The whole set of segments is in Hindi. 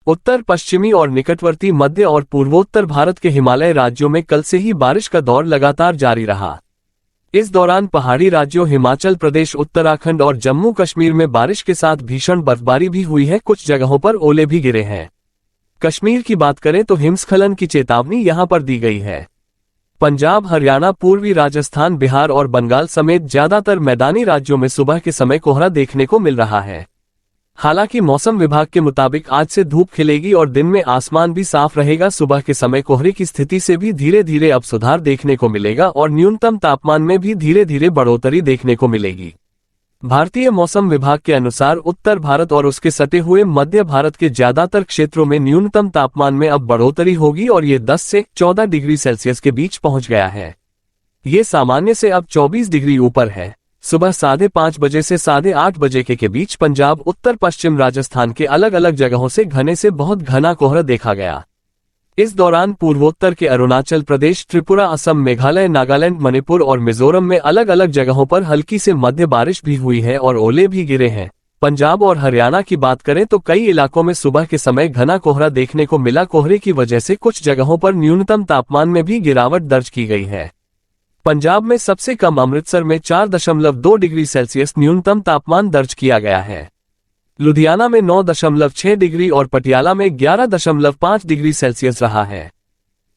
उत्तर पश्चिमी और निकटवर्ती मध्य और पूर्वोत्तर भारत के हिमालय राज्यों में कल से ही बारिश का दौर लगातार जारी रहा। इस दौरान पहाड़ी राज्यों हिमाचल प्रदेश, उत्तराखंड और जम्मू कश्मीर में बारिश के साथ भीषण बर्फबारी भी हुई है। कुछ जगहों पर ओले भी गिरे हैं। कश्मीर की बात करें तो हिमस्खलन की चेतावनी यहां पर दी गई है। पंजाब, हरियाणा, पूर्वी राजस्थान, बिहार और बंगाल समेत ज्यादातर मैदानी राज्यों में सुबह के समय कोहरा देखने को मिल रहा है। हालांकि मौसम विभाग के मुताबिक आज से धूप खिलेगी और दिन में आसमान भी साफ रहेगा। सुबह के समय कोहरे की स्थिति से भी धीरे धीरे अब सुधार देखने को मिलेगा और न्यूनतम तापमान में भी धीरे धीरे बढ़ोतरी देखने को मिलेगी। भारतीय मौसम विभाग के अनुसार उत्तर भारत और उसके सटे हुए मध्य भारत के ज्यादातर क्षेत्रों में न्यूनतम तापमान में अब बढ़ोतरी होगी और ये 10 से 14 डिग्री सेल्सियस के बीच पहुंच गया है। ये सामान्य से अब 24 डिग्री ऊपर है। सुबह 5:30 बजे से 8:30 बजे के बीच पंजाब, उत्तर पश्चिम राजस्थान के अलग अलग जगहों से घने से बहुत घना कोहरा देखा गया। इस दौरान पूर्वोत्तर के अरुणाचल प्रदेश, त्रिपुरा, असम, मेघालय, नागालैंड, मणिपुर और मिजोरम में अलग अलग जगहों पर हल्की से मध्य बारिश भी हुई है और ओले भी गिरे हैं। पंजाब और हरियाणा की बात करें तो कई इलाकों में सुबह के समय घना कोहरा देखने को मिला। कोहरे की वजह से कुछ जगहों पर न्यूनतम तापमान में भी गिरावट दर्ज की गई है। पंजाब में सबसे कम अमृतसर में 4.2 डिग्री सेल्सियस न्यूनतम तापमान दर्ज किया गया है। लुधियाना में 9.6 डिग्री और पटियाला में 11.5 डिग्री सेल्सियस रहा है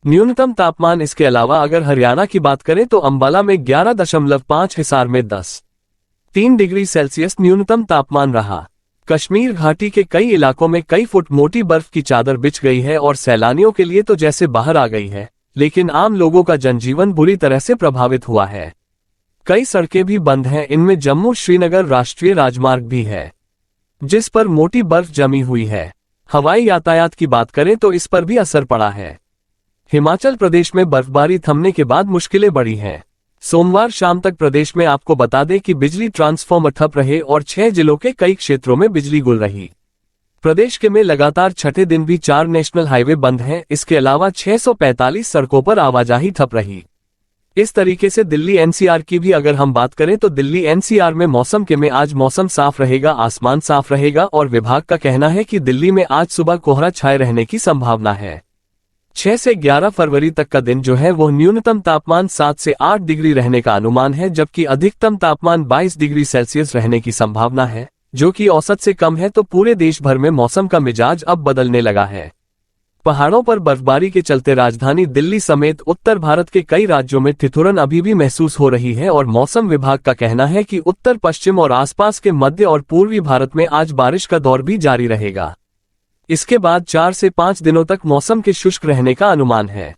न्यूनतम तापमान। इसके अलावा अगर हरियाणा की बात करें तो अंबाला में 11.5, हिसार में 10.3 डिग्री सेल्सियस न्यूनतम तापमान रहा। कश्मीर घाटी के कई इलाकों में कई फुट मोटी बर्फ की चादर बिछ गई है और सैलानियों के लिए तो जैसे बाहर आ गई है, लेकिन आम लोगों का जनजीवन बुरी तरह से प्रभावित हुआ है। कई सड़कें भी बंद हैं। इनमें जम्मू श्रीनगर राष्ट्रीय राजमार्ग भी है, जिस पर मोटी बर्फ जमी हुई है। हवाई यातायात की बात करें तो इस पर भी असर पड़ा है। हिमाचल प्रदेश में बर्फबारी थमने के बाद मुश्किलें बढ़ी हैं। सोमवार शाम तक प्रदेश में आपको बता दें कि बिजली ट्रांसफार्मर ठप रहे और 6 जिलों के कई क्षेत्रों में बिजली गुल रही। प्रदेश के में लगातार छठे दिन भी 4 नेशनल हाईवे बंद हैं। इसके अलावा 645 सड़कों पर आवाजाही ठप रही। इस तरीके से दिल्ली एनसीआर की भी अगर हम बात करें तो दिल्ली एनसीआर में मौसम के में आज मौसम साफ रहेगा, आसमान साफ रहेगा और विभाग का कहना है कि दिल्ली में आज सुबह कोहरा छाए रहने की संभावना है। 6 से 11 फरवरी तक का दिन जो है वो न्यूनतम तापमान 7 से 8 डिग्री रहने का अनुमान है, जबकि अधिकतम तापमान 22 डिग्री सेल्सियस रहने की संभावना है, जो कि औसत से कम है। तो पूरे देश भर में मौसम का मिजाज अब बदलने लगा है। पहाड़ों पर बर्फबारी के चलते राजधानी दिल्ली समेत उत्तर भारत के कई राज्यों में ठिठुरन अभी भी महसूस हो रही है और मौसम विभाग का कहना है कि उत्तर पश्चिम और आसपास के मध्य और पूर्वी भारत में आज बारिश का दौर भी जारी रहेगा। इसके बाद 4 से 5 दिनों तक मौसम के शुष्क रहने का अनुमान है।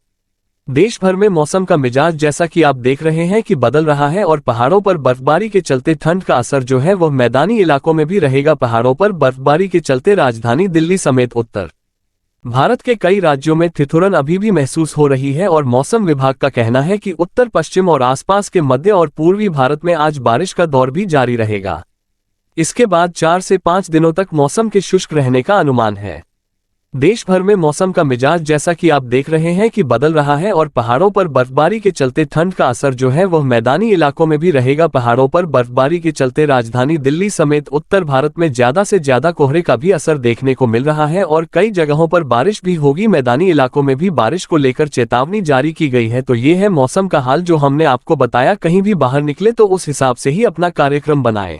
देश भर में मौसम का मिजाज जैसा कि आप देख रहे हैं कि बदल रहा है और पहाड़ों पर बर्फबारी के चलते ठंड का असर जो है वह मैदानी इलाकों में भी रहेगा। पहाड़ों पर बर्फबारी के चलते राजधानी दिल्ली समेत उत्तर भारत के कई राज्यों में ठिठुरन अभी भी महसूस हो रही है और मौसम विभाग का कहना है कि उत्तर पश्चिम और आसपास के मध्य और पूर्वी भारत में आज बारिश का दौर भी जारी रहेगा। इसके बाद 4 से 5 दिनों तक मौसम के शुष्क रहने का अनुमान है। देश भर में मौसम का मिजाज जैसा कि आप देख रहे हैं कि बदल रहा है और पहाड़ों पर बर्फबारी के चलते ठंड का असर जो है वह मैदानी इलाकों में भी रहेगा। पहाड़ों पर बर्फबारी के चलते राजधानी दिल्ली समेत उत्तर भारत में ज्यादा से ज्यादा कोहरे का भी असर देखने को मिल रहा है और कई जगहों पर बारिश भी होगी। मैदानी इलाकों में भी बारिश को लेकर चेतावनी जारी की गई है। तो ये है मौसम का हाल जो हमने आपको बताया। कहीं भी बाहर निकले तो उस हिसाब से ही अपना कार्यक्रम बनाएं।